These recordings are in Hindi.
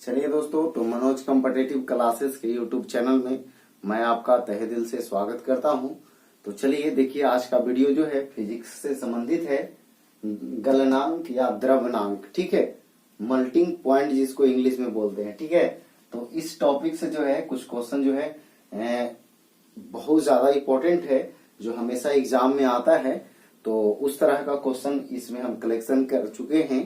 चलिए दोस्तों, तो मनोज कॉम्पिटिटिव क्लासेस के यूट्यूब चैनल में मैं आपका तहे दिल से स्वागत करता हूं। तो चलिए देखिए, आज का वीडियो जो है फिजिक्स से संबंधित है। गलनांक या द्रव्यनांक, ठीक है, मेल्टिंग पॉइंट जिसको इंग्लिश में बोलते हैं, ठीक है। तो इस टॉपिक से जो है कुछ क्वेश्चन जो है बहुत ज्यादा इम्पोर्टेंट है, जो हमेशा एग्जाम में आता है। तो उस तरह का क्वेश्चन इसमें हम कलेक्शन कर चुके हैं।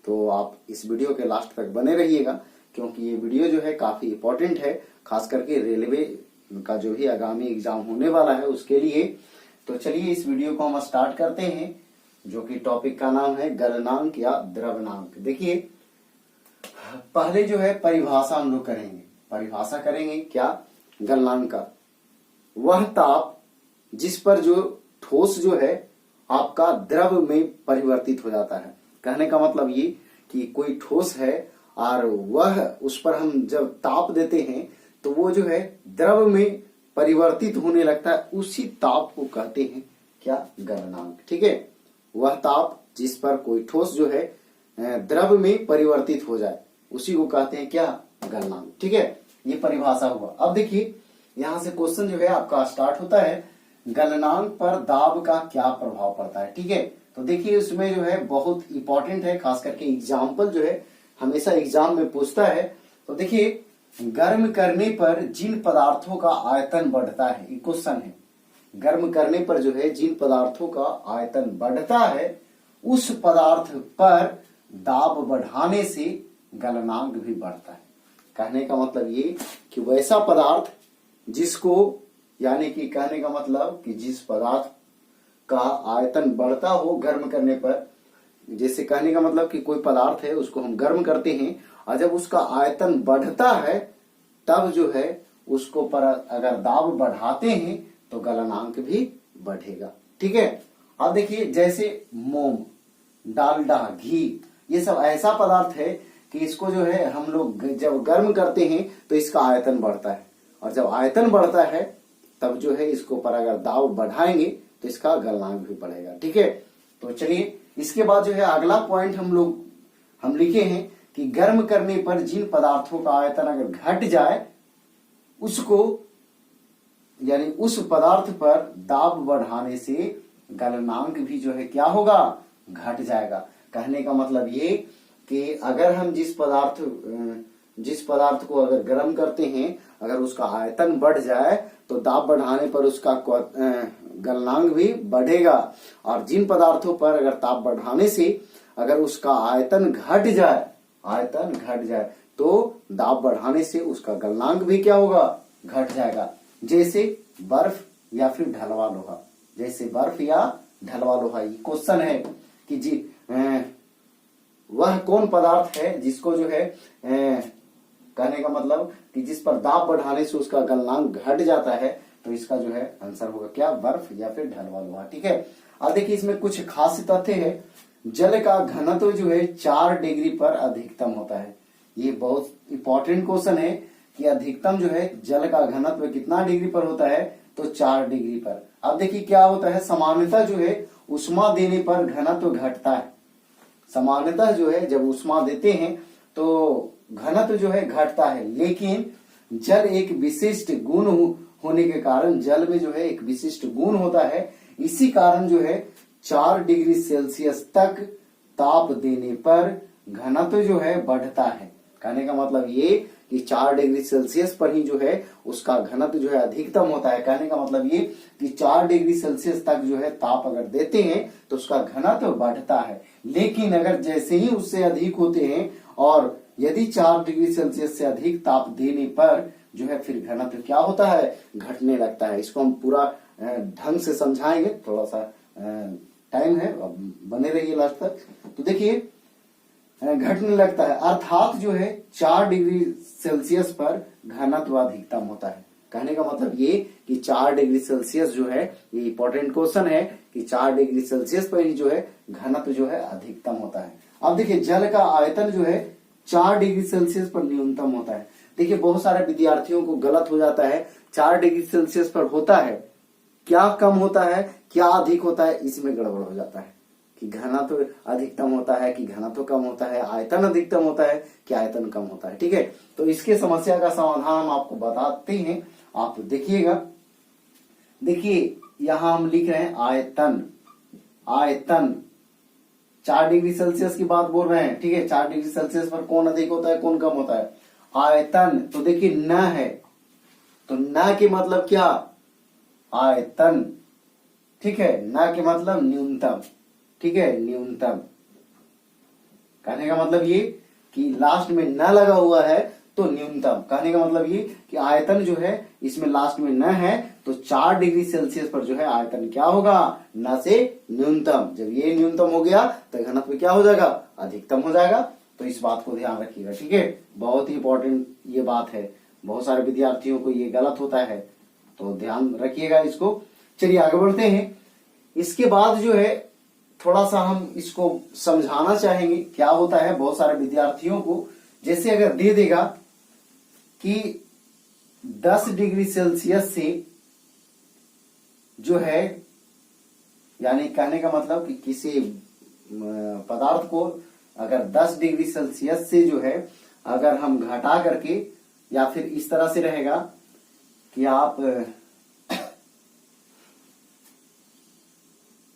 तो आप इस वीडियो के लास्ट तक बने रहिएगा, क्योंकि ये वीडियो जो है काफी इम्पोर्टेंट है, खास करके रेलवे का जो भी आगामी एग्जाम होने वाला है उसके लिए। तो चलिए इस वीडियो को हम स्टार्ट करते हैं, जो कि टॉपिक का नाम है गलनांक या द्रव्यनांक। देखिए, पहले जो है परिभाषा हम लोग करेंगे। परिभाषा करेंगे क्या? गलनांक का वह ताप जिस पर जो ठोस जो है आपका द्रव में परिवर्तित हो जाता है। कहने का मतलब ये कि कोई ठोस है और वह उस पर हम जब ताप देते हैं तो वो जो है द्रव में परिवर्तित होने लगता है, उसी ताप को कहते हैं क्या? गलनांक, ठीक है। वह ताप जिस पर कोई ठोस जो है द्रव में परिवर्तित हो जाए उसी को कहते हैं क्या? गलनांक, ठीक है। ये परिभाषा हुआ। अब देखिए, यहाँ से क्वेश्चन जो है आपका स्टार्ट होता है, गलनांक पर दाब का क्या प्रभाव पड़ता है, ठीक है। तो देखिए, उसमें जो है बहुत इंपॉर्टेंट है, खास करके एग्जाम्पल जो है हमेशा एग्जाम में पूछता है। तो देखिए, गर्म करने पर जिन पदार्थों का आयतन बढ़ता है, ये क्वेश्चन है। गर्म करने पर जो है जिन पदार्थों का आयतन बढ़ता है उस पदार्थ पर दाब बढ़ाने से गलनांक भी बढ़ता है। कहने का मतलब ये कि वैसा पदार्थ जिसको, यानी कि कहने का मतलब कि जिस पदार्थ का आयतन बढ़ता हो गर्म करने पर, जैसे कहने का मतलब कि कोई पदार्थ है उसको हम गर्म करते हैं और जब उसका आयतन बढ़ता है तब जो है उसको पर अगर दाब बढ़ाते हैं तो गलनांक भी बढ़ेगा, ठीक है। अब देखिए, जैसे मोम, डालडा, घी, ये सब ऐसा पदार्थ है कि इसको जो है हम लोग जब गर्म करते हैं तो इसका आयतन बढ़ता है, और जब आयतन बढ़ता है तब जो है इसको पर अगर दाब बढ़ाएंगे तो इसका गलनांक भी बढ़ेगा, ठीक है। तो चलिए, इसके बाद जो है अगला पॉइंट हम लिखे हैं कि गर्म करने पर जिन पदार्थों का आयतन अगर घट जाए उसको, यानी उस पदार्थ पर दाब बढ़ाने से गलनांक भी जो है क्या होगा? घट जाएगा। कहने का मतलब ये कि अगर हम जिस पदार्थ को अगर गर्म करते हैं, अगर उसका आयतन बढ़ जाए तो दाब बढ़ाने पर उसका गलनांक भी बढ़ेगा, और जिन पदार्थों पर अगर ताप बढ़ाने से अगर उसका आयतन घट जाए तो दाब बढ़ाने से उसका गलनांक भी क्या होगा? घट जाएगा। जैसे बर्फ या फिर ढलवा लोहा, जैसे बर्फ या ढलवा लोहा। ये क्वेश्चन है कि जी वह कौन पदार्थ है जिसको जो है कहने का मतलब कि जिस पर दाब बढ़ाने से उसका गलनांक घट जाता है, तो इसका जो है आंसर होगा क्या? बर्फ या फिर ढलवा लोहा, ठीक है। अब देखिए, इसमें कुछ खास तथ्य है। जल का घनत्व जो है 4 डिग्री पर अधिकतम होता है। ये बहुत इंपॉर्टेंट क्वेश्चन है कि अधिकतम जो है जल का घनत्व कितना डिग्री पर होता है? तो 4 डिग्री पर। अब देखिए क्या होता है, सामान्यतः जो है उष्मा देने पर घनत्व घटता है। सामान्यतः जो है जब उष्मा देते हैं तो घनत्व जो है घटता है, लेकिन जल एक विशिष्ट गुण होने के कारण, जल में जो है एक विशिष्ट गुण होता है, इसी कारण जो है 4 डिग्री सेल्सियस तक ताप देने पर घनत्व जो है बढ़ता है। कहने का मतलब ये कि 4 डिग्री सेल्सियस पर ही जो है उसका घनत्व जो है अधिकतम होता है। कहने का मतलब ये कि 4 डिग्री सेल्सियस तक जो है ताप अगर देते हैं तो उसका घनत्व बढ़ता है, लेकिन अगर जैसे ही उससे अधिक होते हैं और यदि 4 डिग्री सेल्सियस से अधिक ताप देने पर जो है फिर घनत्व क्या होता है? घटने लगता है। इसको हम पूरा ढंग से समझाएंगे, थोड़ा सा टाइम है, बने रहिए लास्ट तक। तो देखिए, घटने लगता है अर्थात जो है 4 डिग्री सेल्सियस पर घनत्व अधिकतम होता है। कहने का मतलब ये कि 4 डिग्री सेल्सियस जो है, ये इंपॉर्टेंट क्वेश्चन है कि 4 डिग्री सेल्सियस पर ही जो है घनत्व जो है अधिकतम होता है। अब देखिए, जल का आयतन जो है 4 डिग्री सेल्सियस पर न्यूनतम होता है। देखिए, बहुत सारे विद्यार्थियों को गलत हो जाता है, 4 डिग्री सेल्सियस पर होता है, क्या कम होता है क्या अधिक होता है, इसमें गड़बड़ हो जाता है। कि घनत्व अधिकतम होता है कि घनत्व कम होता है, आयतन अधिकतम होता है कि आयतन कम होता है। ठीक है, तो इसके समस्या का समाधान हम आपको बताते हैं, आप देखिएगा। देखिए यहां हम लिख रहे हैं आयतन, आयतन 4 डिग्री सेल्सियस की बात बोल रहे हैं। ठीक है, 4 डिग्री सेल्सियस पर कौन अधिक होता है कौन कम होता है, आयतन। तो देखिए न है, तो न के मतलब क्या, आयतन। ठीक है, न के मतलब न्यूनतम। ठीक है, न्यूनतम कहने का मतलब ये कि लास्ट में न लगा हुआ है तो न्यूनतम। कहने का मतलब ये कि आयतन जो है इसमें लास्ट में न है तो 4 डिग्री सेल्सियस पर जो है आयतन क्या होगा, न से न्यूनतम। जब ये न्यूनतम हो गया तो घनत्व क्या हो जाएगा, अधिकतम हो जाएगा। तो इस बात को ध्यान रखिएगा। ठीक है, बहुत ही इंपॉर्टेंट ये बात है, बहुत सारे विद्यार्थियों को ये गलत होता है, तो ध्यान रखिएगा इसको। चलिए आगे बढ़ते हैं। इसके बाद जो है थोड़ा सा हम इसको समझाना चाहेंगे क्या होता है। बहुत सारे विद्यार्थियों को जैसे अगर दे देगा कि 10 डिग्री सेल्सियस से जो है, यानी कहने का मतलब कि किसी पदार्थ को अगर 10 डिग्री सेल्सियस से जो है अगर हम घटा करके, या फिर इस तरह से रहेगा कि आप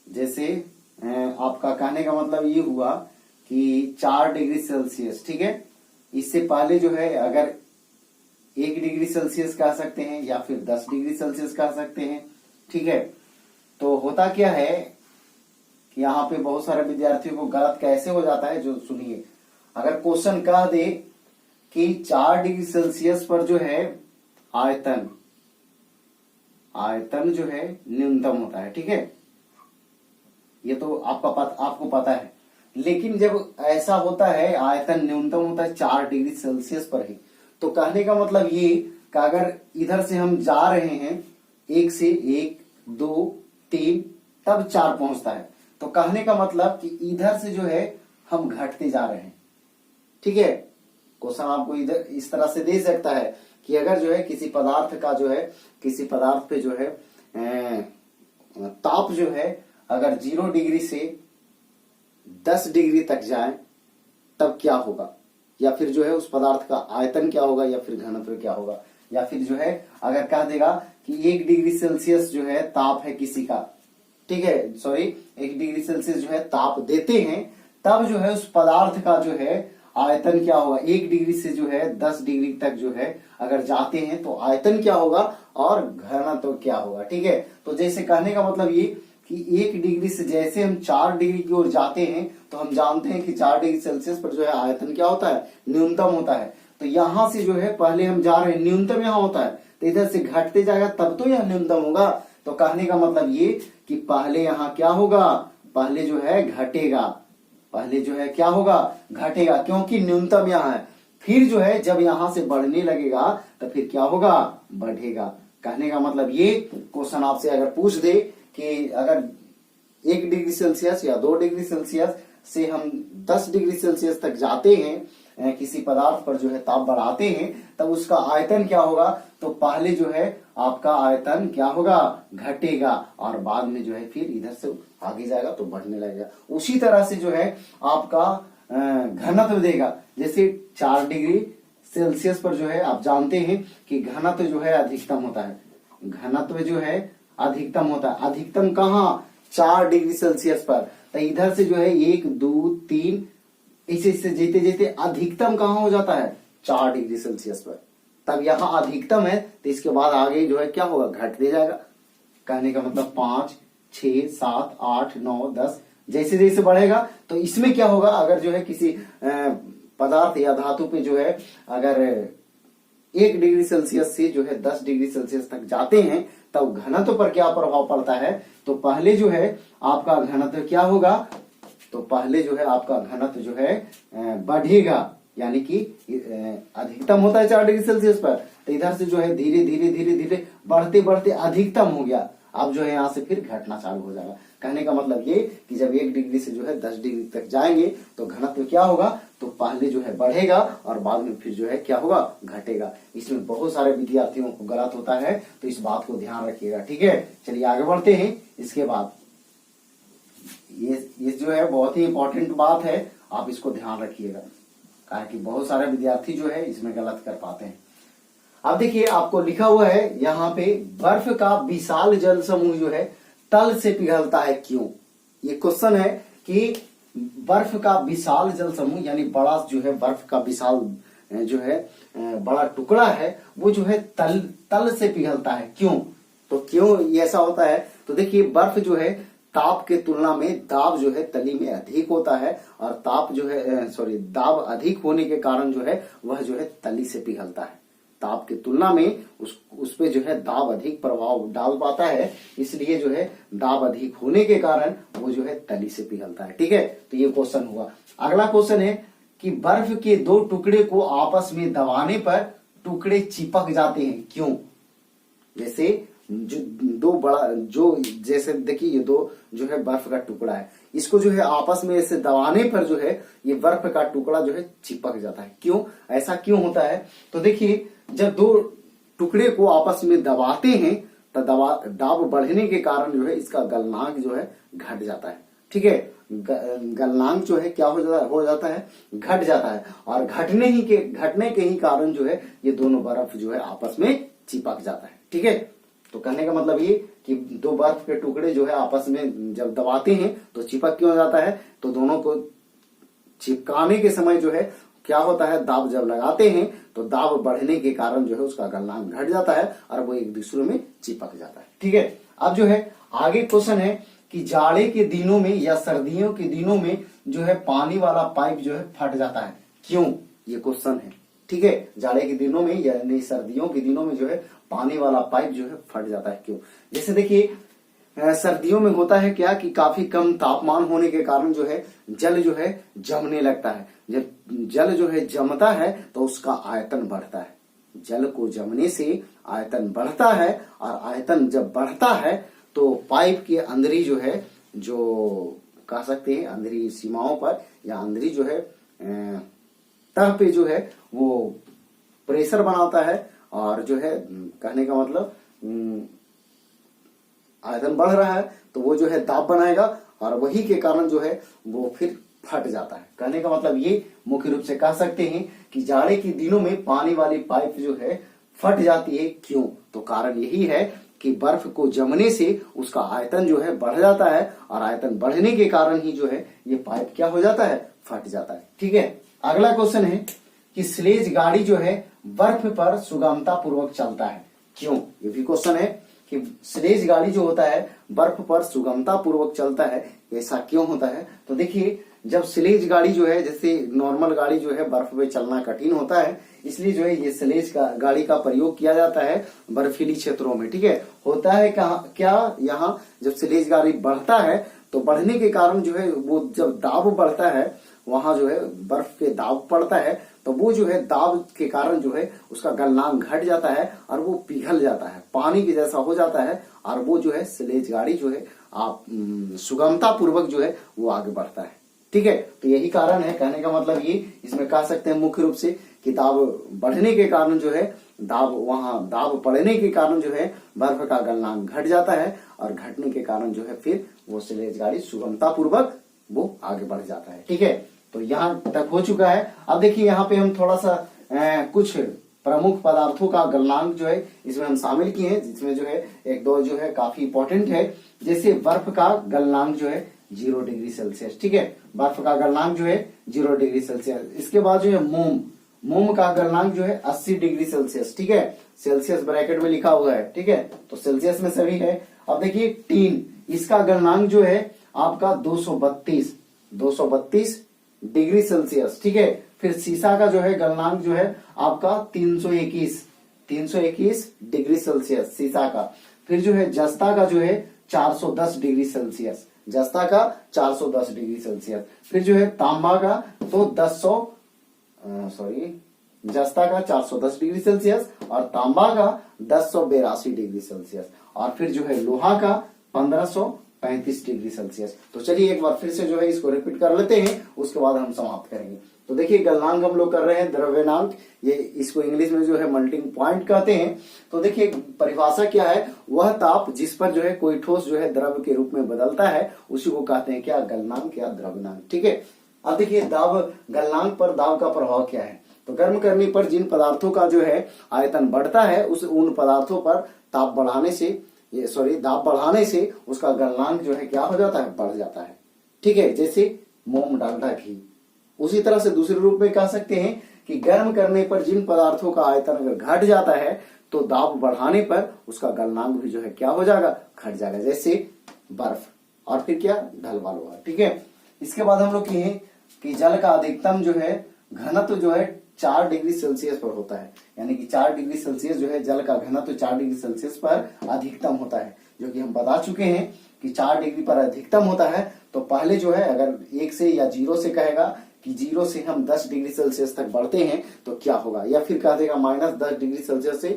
जैसे आपका कहने का मतलब ये हुआ कि 4 डिग्री सेल्सियस, ठीक है, इससे पहले जो है अगर 1 डिग्री सेल्सियस कह सकते हैं या फिर 10 डिग्री सेल्सियस कह सकते हैं। ठीक है, तो होता क्या है कि यहाँ पे बहुत सारे विद्यार्थियों को गलत कैसे हो जाता है, जो सुनिए। अगर क्वेश्चन कह दे कि 4 डिग्री सेल्सियस पर जो है आयतन, आयतन जो है न्यूनतम होता है। ठीक है, ये तो आपको पता है। लेकिन जब ऐसा होता है आयतन न्यूनतम होता है 4 डिग्री सेल्सियस पर ही, तो कहने का मतलब ये कि अगर इधर से हम जा रहे हैं 1 से 1 2 3 तब 4 पहुंचता है, तो कहने का मतलब कि इधर से जो है हम घटते जा रहे हैं। ठीक है, क्वेश्चन आपको इधर इस तरह से दे सकता है कि अगर जो है किसी पदार्थ का जो है, किसी पदार्थ पे जो है ताप जो है अगर 0 डिग्री से 10 डिग्री तक जाए तब क्या होगा, या फिर जो है उस पदार्थ का आयतन क्या होगा या फिर घनत्व क्या होगा। या फिर जो है अगर कह देगा कि 1 डिग्री सेल्सियस जो है ताप है किसी का, ठीक है, सॉरी 1 डिग्री सेल्सियस जो है ताप देते हैं, तब जो है उस पदार्थ का जो है आयतन क्या होगा। 1 डिग्री से जो है 10 डिग्री तक जो है अगर जाते हैं तो आयतन क्या होगा और घनत्व क्या होगा। ठीक है, तो जैसे कहने का मतलब ये कि 1 डिग्री से जैसे हम 4 डिग्री की ओर जाते हैं तो हम जानते हैं कि 4 डिग्री सेल्सियस पर जो है आयतन क्या होता है, न्यूनतम होता है। तो यहां से जो है पहले हम जा रहे हैं, न्यूनतम यहाँ होता है, तो इधर से घटते जाएगा तब तो यह न्यूनतम होगा। तो कहने का मतलब ये कि पहले यहाँ क्या होगा, पहले जो है घटेगा, पहले जो है क्या होगा, घटेगा, क्योंकि न्यूनतम यहाँ है। फिर जो है जब यहां से बढ़ने लगेगा तो फिर क्या होगा, बढ़ेगा। कहने का मतलब ये क्वेश्चन आपसे अगर पूछ दे कि अगर 1 डिग्री सेल्सियस या 2 डिग्री सेल्सियस से हम 10 डिग्री सेल्सियस तक जाते हैं, किसी पदार्थ पर जो है ताप बढ़ाते हैं, तब उसका आयतन क्या होगा, तो पहले जो है आपका आयतन क्या होगा, घटेगा, और बाद में जो है फिर इधर से आगे जाएगा तो बढ़ने लगेगा। उसी तरह से जो है आपका घनत्व देगा। जैसे 4 डिग्री सेल्सियस पर जो है आप जानते हैं कि घनत्व जो है अधिकतम होता है, घनत्व जो है अधिकतम होता है। अधिकतम कहाँ, 4 डिग्री सेल्सियस पर। तो इधर से जो है 1 2 3 इसे जीते जीते अधिकतम कहाँ हो जाता है, 4 डिग्री सेल्सियस पर। तब यहाँ अधिकतम है तो इसके बाद आगे जो है क्या होगा, घटते जाएगा। कहने का मतलब 5 6 7 8 9 10 जैसे जैसे बढ़ेगा। तो इसमें क्या होगा, अगर जो है किसी पदार्थ या धातु पे जो है अगर 1 डिग्री सेल्सियस से जो है 10 डिग्री सेल्सियस तक जाते हैं तब घनत्व पर क्या प्रभाव पड़ता है, तो पहले जो है आपका घनत्व क्या होगा, तो पहले जो है आपका घनत्व जो है बढ़ेगा, यानी कि अधिकतम होता है 4 डिग्री सेल्सियस पर, तो इधर से जो है धीरे धीरे धीरे धीरे बढ़ते बढ़ते अधिकतम हो गया। अब जो है यहाँ से फिर घटना चालू हो जाएगा। कहने का मतलब ये कि जब 1 डिग्री से जो है 10 डिग्री तक जाएंगे तो घनत्व क्या होगा, तो पहले जो है बढ़ेगा और बाद में फिर जो है क्या होगा, घटेगा। इसमें बहुत सारे विद्यार्थियों को गलत होता है, तो इस बात को ध्यान रखिएगा। ठीक है, चलिए आगे बढ़ते हैं। इसके बाद ये जो है बहुत ही इंपॉर्टेंट बात है, आप इसको ध्यान रखिएगा, कारण कि बहुत सारे विद्यार्थी जो है इसमें गलत कर पाते हैं। अब देखिए आपको लिखा हुआ है यहाँ पे, बर्फ का विशाल जल समूह जो है तल से पिघलता है क्यों। ये क्वेश्चन है कि बर्फ का विशाल जल समूह यानी बड़ा जो है बर्फ का विशाल जो है बड़ा टुकड़ा है वो जो है तल से पिघलता है क्यों। तो क्यों ये ऐसा होता है, तो देखिए बर्फ जो है ताप के तुलना में दाब जो है तली में अधिक होता है, और ताप जो है दाब अधिक होने के कारण जो है वह जो है तली से पिघलता है। ताप की तुलना में उस पे जो है दाब अधिक प्रभाव डाल पाता है, इसलिए जो है दाब अधिक होने के कारण वो जो है तली से पिघलता है। ठीक है, तो ये क्वेश्चन हुआ। अगला क्वेश्चन है कि बर्फ के दो टुकड़े को आपस में दबाने पर टुकड़े चिपक जाते हैं क्यों। जैसे जो दो बड़ा जो जैसे देखिए ये दो जो है बर्फ का टुकड़ा है, इसको जो है आपस में ऐसे दबाने पर जो है ये बर्फ का टुकड़ा जो है चिपक जाता है क्यों। ऐसा क्यों होता है, तो देखिए जब दो टुकड़े को आपस में दबाते हैं तो दाब बढ़ने के कारण जो है इसका गलनांक जो है घट जाता है। ठीक है, गलनांक जो है क्या हो जाता है घट जाता है, और घटने के ही कारण जो है ये दोनों बर्फ जो है आपस में चिपक जाता है। ठीक है, तो कहने का मतलब ये कि दो बर्फ के टुकड़े जो है आपस में जब दबाते हैं तो चिपक क्यों जाता है, तो दोनों को चिपकाने के समय जो है क्या होता है, दाब जब लगाते हैं तो दाब बढ़ने के कारण जो है उसका गलनांक घट जाता है और वो एक दूसरे में चिपक जाता है। ठीक है, अब जो है आगे क्वेश्चन है कि जाड़े के दिनों में या सर्दियों के दिनों में जो है पानी वाला पाइप जो है फट जाता है क्यों, ये क्वेश्चन है। ठीक है, जाड़े के दिनों में यानी सर्दियों के दिनों में जो है पानी वाला पाइप जो है फट जाता है क्यों। जैसे देखिए सर्दियों में होता है क्या कि काफी कम तापमान होने के कारण जो है जल जो है जमने लगता है। जब जल जो है जमता है तो उसका आयतन बढ़ता है। जल को जमने से आयतन बढ़ता है, और आयतन जब बढ़ता है तो पाइप के अंदरी जो है, जो कह सकते हैं अंदरी सीमाओं पर या अंदरी जो है तह पे जो है वो प्रेशर बनाता है, और जो है कहने का मतलब आयतन बढ़ रहा है तो वो जो है दाब बनाएगा, और वही के कारण जो है वो फिर फट जाता है। कहने का मतलब ये मुख्य रूप से कह सकते हैं कि जाड़े के दिनों में पानी वाली पाइप जो है फट जाती है क्यों, तो कारण यही है कि बर्फ को जमने से उसका आयतन जो है बढ़ जाता है, और आयतन बढ़ने के कारण ही जो है ये पाइप क्या हो जाता है, फट जाता है। ठीक है, अगला क्वेश्चन है कि स्लेज गाड़ी जो है बर्फ पर सुगमता पूर्वक चलता है क्यों। ये भी क्वेश्चन है कि स्लेज गाड़ी जो होता है बर्फ पर सुगमता पूर्वक चलता है, ऐसा क्यों होता है। तो देखिए जब स्लेज गाड़ी जो है, जैसे नॉर्मल गाड़ी जो है बर्फ पे चलना कठिन होता है, इसलिए जो है ये स्लेज गाड़ी का प्रयोग किया जाता है बर्फीली क्षेत्रों में। ठीक है, होता है क्या यहाँ जब स्लेज गाड़ी बढ़ता है तो बढ़ने के कारण जो है वो जब दाब बढ़ता है वहां जो है बर्फ पे दाब पड़ता है, तो वो जो है दाब के कारण जो है उसका गलनांक घट जाता है और वो पिघल जाता है, पानी के जैसा हो जाता है, और वो जो है स्लेज गाड़ी जो है आप सुगमता पूर्वक जो है वो आगे बढ़ता है। ठीक है, तो यही कारण है। कहने का मतलब ये इसमें कह सकते हैं मुख्य रूप से कि दाब बढ़ने के कारण जो है दाब पड़ने के कारण जो है बर्फ का गलनांक घट जाता है, और घटने के कारण जो है फिर वो स्लेज गाड़ी सुगमता पूर्वक वो आगे बढ़ जाता है। ठीक है, तो यहाँ तक हो चुका है। अब देखिए यहाँ पे हम थोड़ा सा कुछ प्रमुख पदार्थों का गलनांक जो है इसमें हम शामिल किए हैं, जिसमें जो है एक दो जो है काफी इंपॉर्टेंट है। जैसे बर्फ का गलनांक जो है 0 डिग्री सेल्सियस। ठीक है, बर्फ का गलनांक जो है 0 डिग्री सेल्सियस। इसके बाद जो है मोम का गलनांक जो है 80 डिग्री सेल्सियस। ठीक है, सेल्सियस ब्रैकेट में लिखा हुआ है। ठीक है, तो सेल्सियस में सभी है। अब देखिए टीन, इसका गलनांक जो है आपका 232 डिग्री सेल्सियस। ठीक है, फिर सीसा का जो है गलनांक जो है आपका 321 डिग्री सेल्सियस सीसा का। फिर जो है जस्ता का जो है 410 डिग्री सेल्सियस, जस्ता का 410 डिग्री सेल्सियस। फिर जो है तांबा का तो जस्ता का 410 डिग्री सेल्सियस और तांबा का 1082 डिग्री सेल्सियस। और फिर जो है लोहा का 1500 35 डिग्री सेल्सियस। तो चलिए एक बार फिर से जो है इसको रिपीट कर लेते हैं, उसके बाद हम समाप्त करेंगे। तो देखिए गलनांक हम लोग कर रहे हैं द्रव्यनांक, ये इसको इंग्लिश में जो है मेल्टिंग पॉइंट कहते हैं। तो देखिए परिभाषा क्या है, वह ताप जिस पर जो है कोई ठोस जो है द्रव्य के रूप में बदलता है उसी को कहते हैं क्या, गलनांक या द्रव्यनांक। ठीक है, अब देखिए दाब, गलनांक पर दाब का प्रभाव क्या है। तो गर्म करने पर जिन पदार्थों का जो है आयतन बढ़ता है उन पदार्थों पर ताप बढ़ाने से दाब बढ़ाने से उसका गलनांक जो है क्या हो जाता है, बढ़ जाता है। ठीक है, जैसे मोम, डालडा, घी। उसी तरह से दूसरे रूप में कह सकते हैं कि गर्म करने पर जिन पदार्थों का आयतन अगर घट जाता है तो दाब बढ़ाने पर उसका गलनांक भी जो है क्या हो जाएगा, घट जाएगा। जैसे बर्फ, और फिर क्या, ढलवा लोहा। ठीक है, इसके बाद हम लोग कहें कि जल का अधिकतम जो है घनत्व जो है 4 डिग्री सेल्सियस पर होता है, यानी कि 4 डिग्री सेल्सियस जो है जल का घनत्व 4 डिग्री सेल्सियस पर अधिकतम होता है, जो कि हम बता चुके हैं कि 4 डिग्री पर अधिकतम होता है। तो पहले जो है अगर 1 से या 0 से कहेगा कि 0 से हम 10 डिग्री सेल्सियस तक बढ़ते हैं तो क्या होगा, या फिर कह देगा -10 डिग्री सेल्सियस से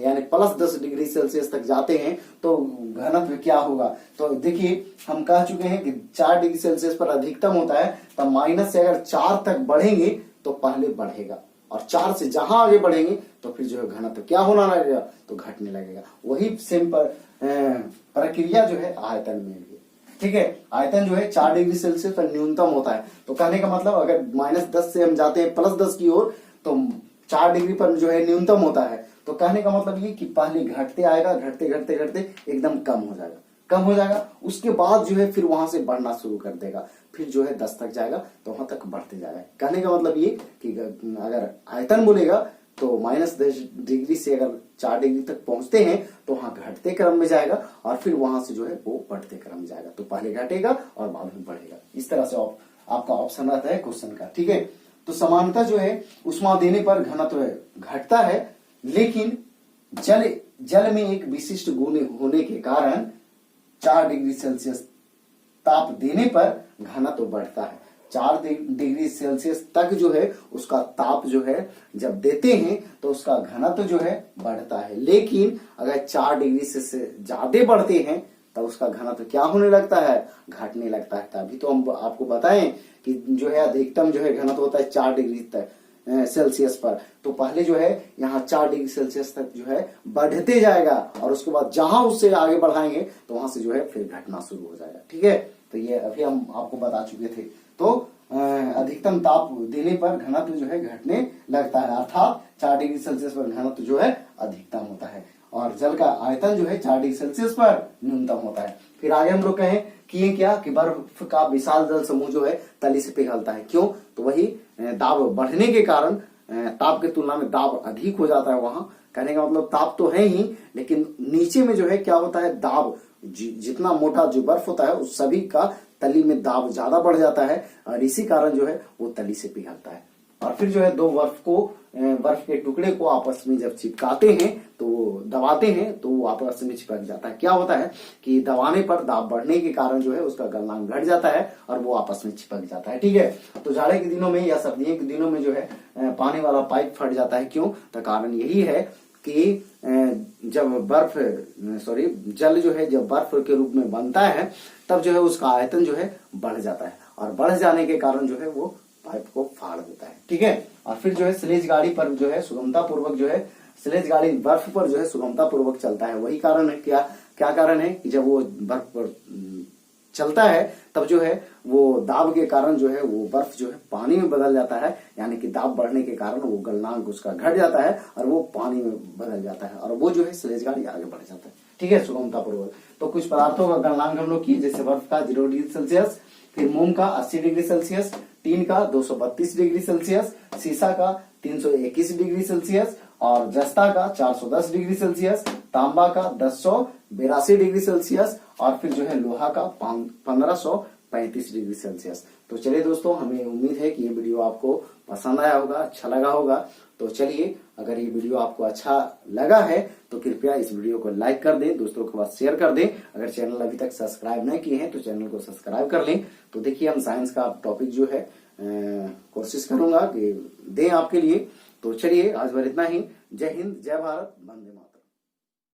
यानी +10 डिग्री सेल्सियस तक जाते हैं तो घनत्व क्या होगा। तो देखिए हम कह चुके हैं कि 4 डिग्री सेल्सियस पर अधिकतम होता है, तब माइनस से अगर 4 तक बढ़ेंगे तो पहले बढ़ेगा, और 4 से जहां आगे बढ़ेंगे तो फिर जो है घनत्व क्या होना लगेगा, तो घटने लगेगा। वही सेम प्रक्रिया जो है आयतन में भी। ठीक है, आयतन जो है 4 डिग्री सेल्सियस पर न्यूनतम होता है। तो कहने का मतलब अगर -10 से हम जाते हैं +10 की ओर तो 4 डिग्री पर जो है न्यूनतम होता है। तो कहने का मतलब ये कि पहले घटते आएगा, घटते घटते घटते एकदम कम हो जाएगा, उसके बाद जो है फिर वहां से बढ़ना शुरू कर देगा, फिर जो है 10 तक जाएगा तो वहां तक बढ़ते जाएगा। कहने का मतलब ये कि अगर आयतन बोलेगा तो -10 डिग्री से अगर 4 डिग्री तक पहुंचते हैं तो वहां घटते क्रम में जाएगा, और फिर वहां से जो है वो बढ़ते क्रम में जाएगा। तो पहले घटेगा और बाद में बढ़ेगा। इस तरह से आपका ऑप्शन रहता है क्वेश्चन का। ठीक है, तो समानता जो है उष्मा देने पर घनत्व घटता है, लेकिन जल में एक विशिष्ट गुण होने के कारण 4 डिग्री सेल्सियस ताप देने पर घनत्व बढ़ता है। 4 डिग्री सेल्सियस तक जो है उसका ताप जो है जब देते हैं तो उसका घनत्व जो है बढ़ता है, लेकिन अगर 4 डिग्री से ज्यादा बढ़ते हैं तब उसका घनत्व क्या होने लगता है, घटने लगता है। तभी तो हम आपको बताएं कि जो है अधिकतम जो है घनत्व होता है 4 डिग्री तक सेल्सियस पर। तो पहले जो है यहाँ 4 डिग्री सेल्सियस तक जो है बढ़ते जाएगा, और उसके बाद जहां उससे आगे बढ़ाएंगे तो वहां से जो है फिर घटना शुरू हो जाएगा। ठीक है, तो ये अभी हम आपको बता चुके थे। तो अधिकतम ताप देने पर घनत्व जो है घटने लगता है, अर्थात 4 डिग्री सेल्सियस पर घनत्व जो है अधिकतम होता है, और जल का आयतन जो है 4 डिग्री सेल्सियस पर न्यूनतम होता है। फिर आगे हम लोग कहें कि ये क्या, कि बर्फ का विशाल जल समूह जो है तली से पिघलता है। क्यों, तो वही दाब बढ़ने के कारण ताप की तुलना में दाब अधिक हो जाता है वहां। कहने का मतलब ताप तो है ही, लेकिन नीचे में जो है क्या होता है, दाब जितना मोटा जो बर्फ होता है उस सभी का तली में दाब ज्यादा बढ़ जाता है, और इसी कारण जो है वो तली से पिघलता है। और फिर जो है दो बर्फ के टुकड़े को आपस में जब चिपकाते हैं तो दबाते हैं तो वो आपस में चिपक जाता है। क्या होता है कि दबाने पर दाब बढ़ने के कारण जो है उसका गलनांक घट जाता है और वो आपस में चिपक जाता है। ठीक है, तो जाड़े के दिनों में या सर्दियों के दिनों में जो है पानी वाला पाइप फट जाता है। क्यों, तो कारण यही है कि जब जल जो है जब बर्फ के रूप में बनता है तब जो है उसका आयतन जो है बढ़ जाता है, और बढ़ जाने के कारण जो है वो पाइप को फाड़ देता है। ठीक है, और फिर जो है स्लेज गाड़ी पर जो है सुगमता पूर्वक जो है स्लेज गाड़ी बर्फ पर जो है सुगमता पूर्वक चलता है। वही कारण है, क्या कारण है कि जब वो बर्फ पर चलता है तब जो है वो दाब के कारण जो है वो बर्फ जो है पानी में बदल जाता है, यानी कि दाब बढ़ने के कारण वो गलनांक उसका घट जाता है और वो पानी में बदल जाता है, और वो जो है स्लेज गाड़ी आगे बढ़ जाता है। ठीक है, सुगमता पूर्वक। तो कुछ पदार्थों का गलनांक हम लोग किए, जैसे बर्फ का 0 डिग्री सेल्सियस, फिर मोम का 80 डिग्री सेल्सियस, टीन का 232 डिग्री सेल्सियस, शीशा का 321 डिग्री सेल्सियस, और जस्ता का 410 डिग्री सेल्सियस, तांबा का 1082 डिग्री सेल्सियस, और फिर जो है लोहा का 1535 डिग्री सेल्सियस। तो चलिए दोस्तों, हमें उम्मीद है कि ये वीडियो आपको पसंद आया होगा, अच्छा लगा होगा। तो चलिए, अगर ये वीडियो आपको अच्छा लगा है तो कृपया इस वीडियो को लाइक कर दें, दोस्तों के पास शेयर कर दें। अगर चैनल अभी तक सब्सक्राइब नहीं किए हैं तो चैनल को सब्सक्राइब कर लें। तो देखिए, हम साइंस का टॉपिक जो है कोशिश करूंगा कि दें आपके लिए। तो चलिए, आज भर इतना ही। जय हिंद, जय भारत, वंदे मातरम।